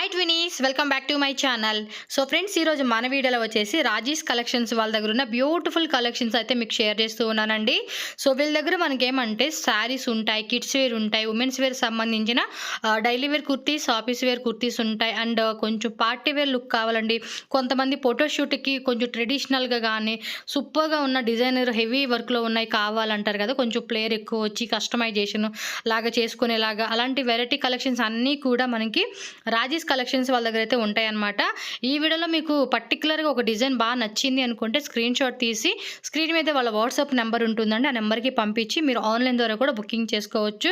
Hi twinnies, welcome back to my channel. So friends, ఈరోజు మన వీడియోలో వచ్చేసి రాజీస్ కలెక్షన్స్ వాళ్ళ దగ్గర ఉన్న బ్యూటిఫుల్ కలెక్షన్స్ అయితే మీకు షేర్ చేస్తూ ఉన్నానండి. సో వీళ్ళ దగ్గర మనకి ఏమంటే శారీస్ ఉంటాయి, కిడ్స్ వేర్ ఉంటాయి, ఉమెన్స్ వేర్ సంబంధించిన daily wear kurtis, office wear kurtis ఉంటాయి. అండ్ కొంచెం పార్టీ వేర్ లుక్ కావాలండి, కొంతమంది ఫోటోషూట్కి కొంచెం ట్రెడిషనల్గా కానీ సూపర్గా ఉన్న డిజైనర్ హెవీ వర్క్లో ఉన్నాయి కావాలంటారు కదా, కొంచెం ప్లేయర్ ఎక్కువ వచ్చి కస్టమైజేషన్ లాగా చేసుకునేలాగా అలాంటి వెరైటీ కలెక్షన్స్ అన్నీ కూడా మనకి రాజీస్ కలెక్షన్స్ వాళ్ళ దగ్గర అయితే ఉంటాయన్నమాట. ఈ వీడియోలో మీకు పర్టికులర్గా ఒక డిజైన్ బాగా నచ్చింది అనుకుంటే స్క్రీన్ షాట్ తీసి స్క్రీన్ మీద వాళ్ళ వాట్సాప్ నెంబర్ ఉంటుందండి, ఆ నెంబర్కి పంపించి మీరు ఆన్లైన్ ద్వారా కూడా బుకింగ్ చేసుకోవచ్చు.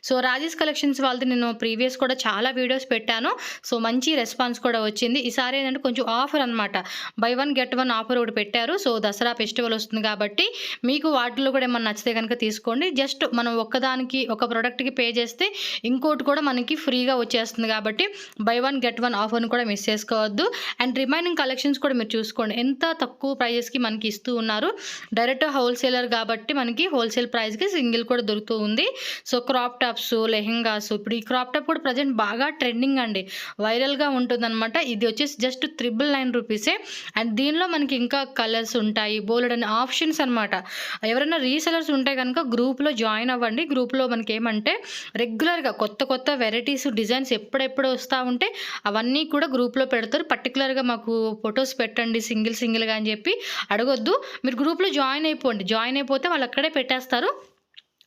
సో రాజీస్ కలెక్షన్స్ వాళ్ళది నేను ప్రీవియస్ కూడా చాలా వీడియోస్ పెట్టాను. సో మంచి రెస్పాన్స్ కూడా వచ్చింది. ఈసారి ఏంటంటే కొంచెం ఆఫర్ అనమాట, by one get one offer ఒకటి పెట్టారు. సో దసరా ఫెస్టివల్ వస్తుంది కాబట్టి మీకు వాటిలో కూడా ఏమన్నా నచ్చితే కనుక తీసుకోండి. జస్ట్ మనం ఒక్కదానికి ఒక ప్రోడక్ట్కి పే చేస్తే ఇంకోటి కూడా మనకి ఫ్రీగా వచ్చేస్తుంది కాబట్టి బై వన్ గెట్ వన్ ఆఫర్ని కూడా మిస్ చేసుకోవద్దు. అండ్ రిమైనింగ్ కలెక్షన్స్ కూడా మీరు చూసుకోండి, ఎంత తక్కువ ప్రైజెస్కి మనకి ఇస్తూ ఉన్నారు. డైరెక్ట్ హోల్సేలర్ కాబట్టి మనకి హోల్సేల్ ప్రైస్కి సింగిల్ కూడా దొరుకుతూ ఉంది. సో క్రాప్ టాప్స్, లెహెంగాస్, ఇప్పుడు ఈ క్రాప్ టాప్ కూడా ప్రజెంట్ బాగా ట్రెండింగ్ అండి, వైరల్గా ఉంటుందన్నమాట. ఇది వచ్చేసి జస్ట్ 999 రూపీసే. అండ్ దీనిలో మనకి ఇంకా కలర్స్ ఉంటాయి, బోల్డ్ అనే ఆప్షన్స్ అనమాట. ఎవరైనా రీసెలర్స్ ఉంటే కనుక గ్రూప్లో జాయిన్ అవ్వండి. గ్రూప్లో మనకి ఏమంటే రెగ్యులర్గా కొత్త కొత్త వెరైటీస్, డిజైన్స్ ఎప్పుడెప్పుడు వస్తూ ఉంటే అవన్నీ కూడా గ్రూప్లో పెడతారు. పర్టికులర్గా మాకు ఫొటోస్ పెట్టండి సింగిల్గా అని చెప్పి అడగొద్దు. మీరు గ్రూప్లో జాయిన్ అయిపోండి. జాయిన్ అయిపోతే వాళ్ళు అక్కడే పెట్టేస్తారు.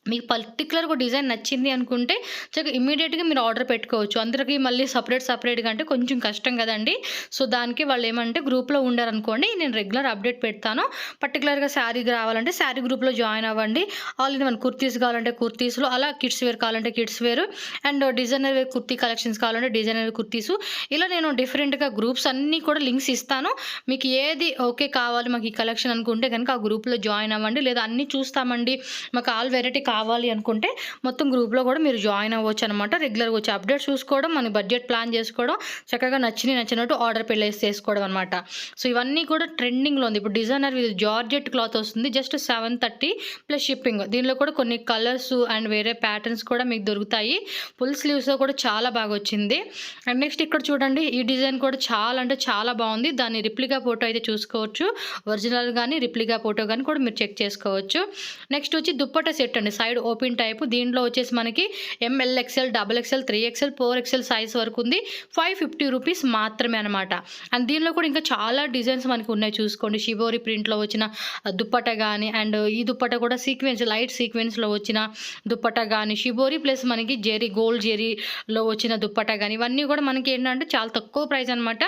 మీకు పర్టికులర్గా డిజైన్ నచ్చింది అనుకుంటే చక్కగా ఇమ్మీడియట్గా మీరు ఆర్డర్ పెట్టుకోవచ్చు. అందరికీ మళ్ళీ సపరేట్గా అంటే కొంచెం కష్టం కదండి. సో దానికి వాళ్ళు ఏమంటే గ్రూప్లో ఉండారనుకోండి, నేను రెగ్యులర్ అప్డేట్ పెడతాను. పర్టికులర్గా శారీ కావాలంటే శారీ గ్రూప్లో జాయిన్ అవ్వండి. ఆల్రెడీ మన కుర్తీస్ కావాలంటే కుర్తీస్లో, అలా కిడ్స్ వేర్ కావాలంటే kids wear, and designer wear kurti collections కావాలంటే డిజైనర్ కుర్తీసు, ఇలా నేను డిఫరెంట్గా గ్రూప్స్ అన్నీ కూడా లింక్స్ ఇస్తాను. మీకు ఏది ఓకే కావాలి మాకు ఈ కలెక్షన్ అనుకుంటే కనుక ఆ గ్రూప్లో జాయిన్ అవ్వండి. లేదా అన్నీ చూస్తామండి మాకు ఆల్ వెరైటీ కావాలి అనుకుంటే మొత్తం గ్రూప్లో కూడా మీరు జాయిన్ అవ్వచ్చు అనమాట. రెగ్యులర్గా వచ్చి అప్డేట్ చూసుకోవడం, మన బడ్జెట్ ప్లాన్ చేసుకోవడం, చక్కగా నచ్చినట్టు ఆర్డర్ చేసుకోవడం అనమాట. సో ఇవన్నీ కూడా ట్రెండింగ్లో ఉంది. ఇప్పుడు డిజైనర్ విత్ జార్జెట్ క్లాత్ వస్తుంది, జస్ట్ 730 ప్లస్ షిప్పింగ్. దీనిలో కూడా కొన్ని కలర్స్ అండ్ వేరే ప్యాటర్న్స్ కూడా మీకు దొరుకుతాయి. ఫుల్ స్లీవ్స్లో కూడా చాలా బాగా వచ్చింది. అండ్ నెక్స్ట్ ఇక్కడ చూడండి, ఈ డిజైన్ కూడా చాలా అంటే చాలా బాగుంది. దాని రిప్లికా ఫోటో అయితే చూసుకోవచ్చు, ఒరిజినల్ కానీ రిప్లికా ఫోటో కానీ కూడా మీరు చెక్ చేసుకోవచ్చు. నెక్స్ట్ వచ్చి దుప్పట్టా సెట్ అండి, సైడ్ ఓపెన్ టైపు. దీంట్లో వచ్చేసి మనకి ML, XL, XXL, 3XL, 4XL size వరకు ఉంది. 550 రూపీస్ మాత్రమే అనమాట. అండ్ దీనిలో కూడా ఇంకా చాలా డిజైన్స్ మనకి ఉన్నాయి చూసుకోండి. షిబోరి ప్రింట్లో వచ్చిన దుప్పట్టా కానీ, అండ్ ఈ దుప్పట్టా కూడా సీక్వెన్స్, లైట్ సీక్వెన్స్లో వచ్చిన దుప్పట్టా కానీ, షిబోరి ప్లస్ మనకి జెరీ, గోల్డ్ జెరీలో వచ్చిన దుప్పట్టా కానీ, ఇవన్నీ కూడా మనకి ఏంటంటే చాలా తక్కువ ప్రైస్ అనమాట.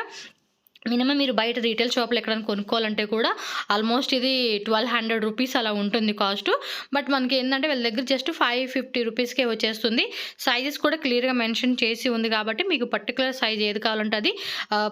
మినిమం మీరు బయట రీటైల్ షాప్లో ఎక్కడైనా కొనుక్కోవాలంటే కూడా ఆల్మోస్ట్ ఇది 1200 రూపీస్ అలా ఉంటుంది కాస్ట్. బట్ మనకి ఏంటంటే వీళ్ళ దగ్గర జస్ట్ 550 రూపీస్కే వచ్చేస్తుంది. సైజెస్ కూడా క్లియర్గా మెన్షన్ చేసి ఉంది కాబట్టి మీకు పర్టికులర్ సైజ్ ఏది కావాలంటే అది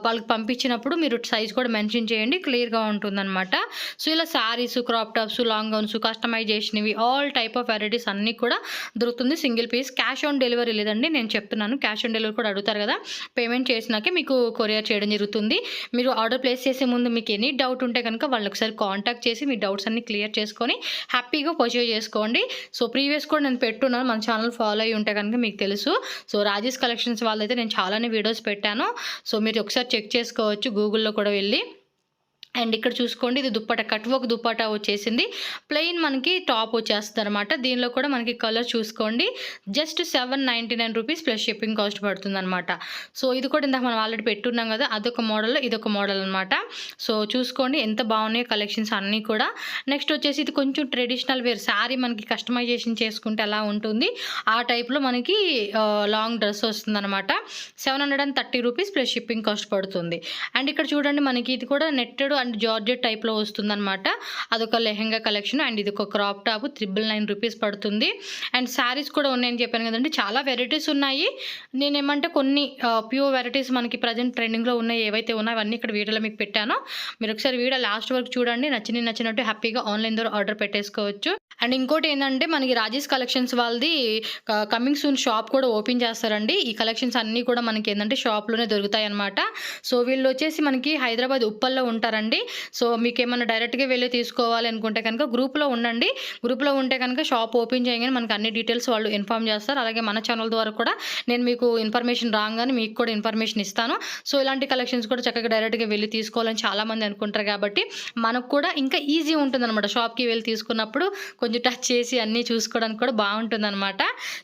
వాళ్ళకి పంపించినప్పుడు మీరు సైజ్ కూడా మెన్షన్ చేయండి, క్లియర్గా ఉంటుందన్నమాట. సో ఇలా saris, crop tops, long gowns, customisation, ఇవి ఆల్ టైప్ ఆఫ్ వెరైటీస్ అన్నీ కూడా దొరుకుతుంది single piece. Cash on delivery లేదండి, నేను చెప్తున్నాను. క్యాష్ ఆన్ డెలివరీ కూడా అడుగుతారు కదా, పేమెంట్ చేసినాకే మీకు కొరియర్ చేయడం జరుగుతుంది. మీరు ఆర్డర్ ప్లేస్ చేసే ముందు మీకు ఎనీ డౌట్ ఉంటే కనుక వాళ్ళని ఒకసారి కాంటాక్ట్ చేసి మీ డౌట్స్ అన్ని క్లియర్ చేసుకొని హ్యాపీగా పర్చేజ్ చేసుకోండి. సో ప్రీవియస్ కూడా నేను పెట్టున్నాను, మన ఛానల్ ఫాలో అయ్యి ఉంటే కనుక మీకు తెలుసు. సో రాజీస్ కలెక్షన్స్ వాళ్ళైతే నేను చాలానే వీడియోస్ పెట్టాను. సో మీరు ఒకసారి చెక్ చేసుకోవచ్చు గూగుల్లో కూడా వెళ్ళి. అండ్ ఇక్కడ చూసుకోండి, ఇది దుప్పట, కట్ వర్క్ దుప్పట వచ్చేసింది. ప్లెయిన్ మనకి టాప్ వచ్చేస్తుంది అనమాట. దీనిలో కూడా మనకి కలర్ చూసుకోండి, just 799 rupees plus shipping cost పడుతుంది అనమాట. సో ఇది కూడా ఇందాక మనం ఆల్రెడీ పెట్టున్నాం కదా, అదొక మోడల్, ఇదొక మోడల్ అనమాట. సో చూసుకోండి ఎంత బాగున్నాయి కలెక్షన్స్ అన్నీ కూడా. నెక్స్ట్ వచ్చేసి ఇది కొంచెం ట్రెడిషనల్ వేర్, శారీ మనకి కస్టమైజేషన్ చేసుకుంటే అలా ఉంటుంది, ఆ టైప్లో మనకి లాంగ్ డ్రెస్ వస్తుంది అనమాట. 730 రూపీస్ ప్లస్ షిప్పింగ్ కాస్ట్ పడుతుంది. అండ్ ఇక్కడ చూడండి, మనకి ఇది కూడా నెట్టెడ్ అండ్ జార్జెట్ టైప్లో వస్తుందన్నమాట. అదొక లెహెంగా కలెక్షన్. అండ్ ఇది ఒక క్రాప్ టాప్, 999 రూపీస్ పడుతుంది. అండ్ శారీస్ కూడా ఉన్నాయని చెప్పాను కదండి, చాలా వెరైటీస్ ఉన్నాయి. నేనేమంటే కొన్ని ప్యూర్ వెరైటీస్ మనకి ప్రజెంట్ ట్రెండింగ్లో ఉన్నాయి, ఏవైతే ఉన్నాయో అవన్నీ ఇక్కడ వీడియోలో మీకు పెట్టాను. మీరు ఒకసారి వీడియో లాస్ట్ వరకు చూడండి, నచ్చినట్టు హ్యాపీగా ఆన్లైన్ ద్వారా ఆర్డర్ పెట్టేసుకోవచ్చు. అండ్ ఇంకోటి ఏంటంటే మనకి రాజీస్ కలెక్షన్స్ వాళ్ళది కమింగ్ సూన్ షాప్ కూడా ఓపెన్ చేస్తారండి. ఈ కలెక్షన్స్ అన్నీ కూడా మనకి ఏంటంటే షాప్లోనే దొరుకుతాయి అన్నమాట. సో వీళ్ళు వచ్చేసి మనకి హైదరాబాద్ ఉప్పల్లో ఉంటారండి. ఉంటుందండి. సో మీకేమన్నా డైరెక్ట్‌గా వెళ్లి తీసుకోవాలి అనుకుంటే కనుక గ్రూప్‌లో ఉండండి. గ్రూప్‌లో ఉంటే కనుక షాప్ ఓపెన్ చేయగానే మనకు అన్ని డీటెయిల్స్ వాళ్ళు ఇన్ఫార్మ్ చేస్తారు. అలాగే మన ఛానల్ ద్వారా కూడా నేను మీకు ఇన్ఫర్మేషన్ రాంగానే మీకు కూడా ఇన్ఫర్మేషన్ ఇస్తాను. సో ఇలాంటి కలెక్షన్స్ కూడా చక్కగా డైరెక్ట్‌గా వెళ్లి తీసుకోవాలని చాలామంది అనుకుంటారు కాబట్టి మనకు కూడా ఇంకా ఈజీ ఉంటుందన్నమాట. షాప్‌కి వెళ్లి తీసుకున్నప్పుడు కొంచెం టచ్ చేసి అన్నీ చూసుకోవడానికి కూడా బాగుంటుందన్నమాట.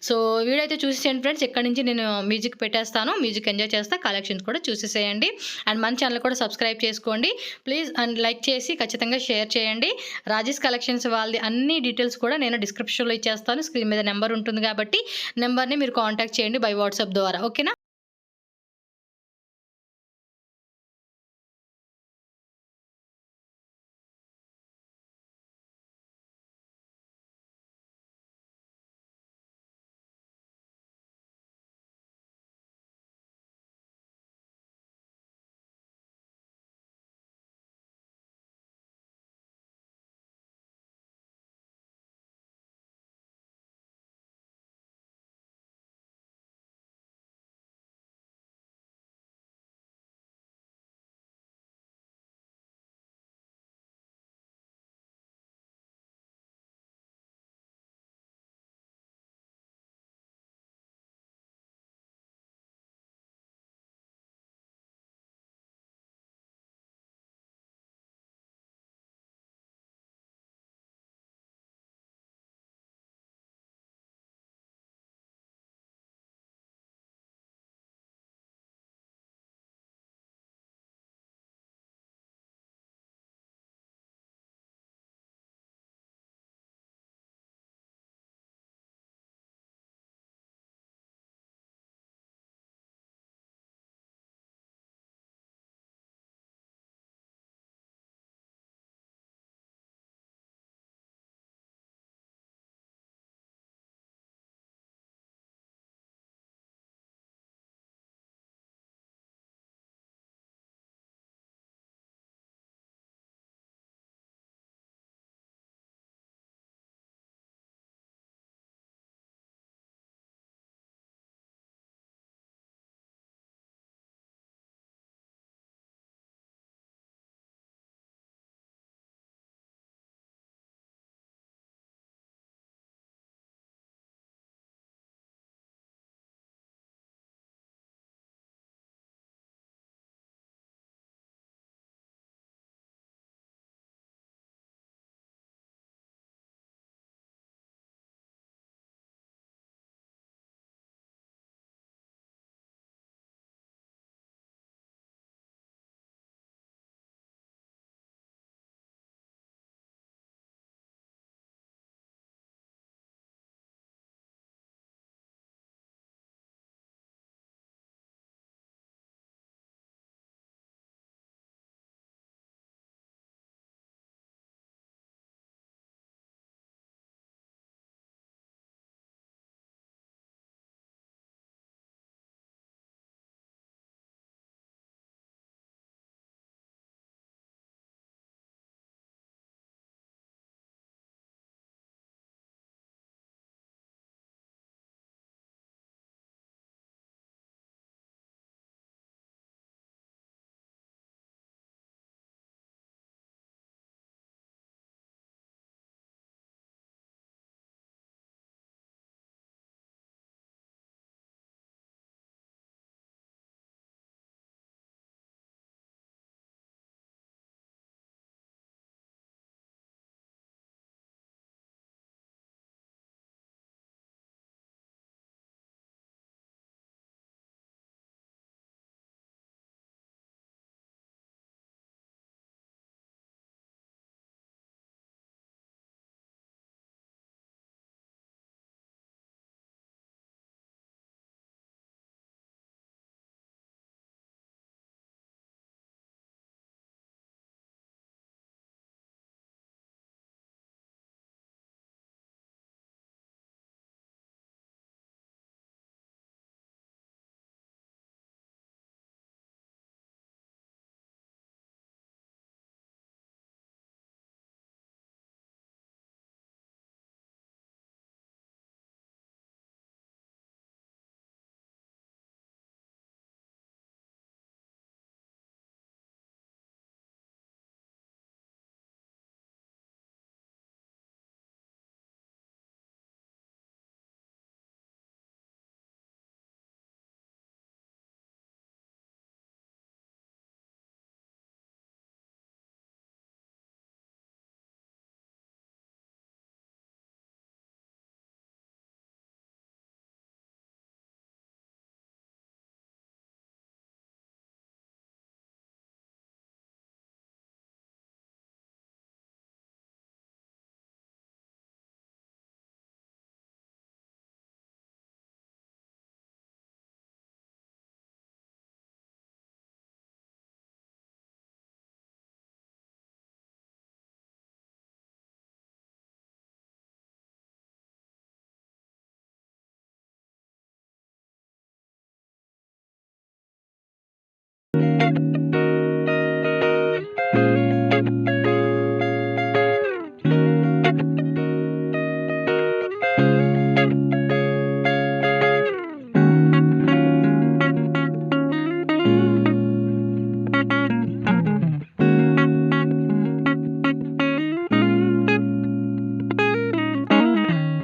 సో వీడియో అయితే చూసేయండి ఫ్రెండ్స్. ఇక్కడి నుంచి నేను మ్యూజిక్ పెట్టేస్తాను. మ్యూజిక్ ఎంజాయ్ చేస్తా, కలెక్షన్స్ కూడా చూసేసేయండి. అండ్ మన ఛానల్ కూడా సబ్స్క్రైబ్ చేసుకోండి ప్లీజ్. అండ్ లైక్ చేసి ఖచ్చితంగా షేర్ చేయండి. రాజేష్ కలెక్షన్స్ వాళ్ళది అన్ని డీటెయిల్స్ కూడా నేను డిస్క్రిప్షన్‌లో ఇచ్చేస్తాను. స్క్రీన్ మీద నెంబర్ ఉంటుంది కాబట్టి నెంబర్‌ని మీరు కాంటాక్ట్ చేయండి బై వాట్సాప్ ద్వారా. ఓకేనా?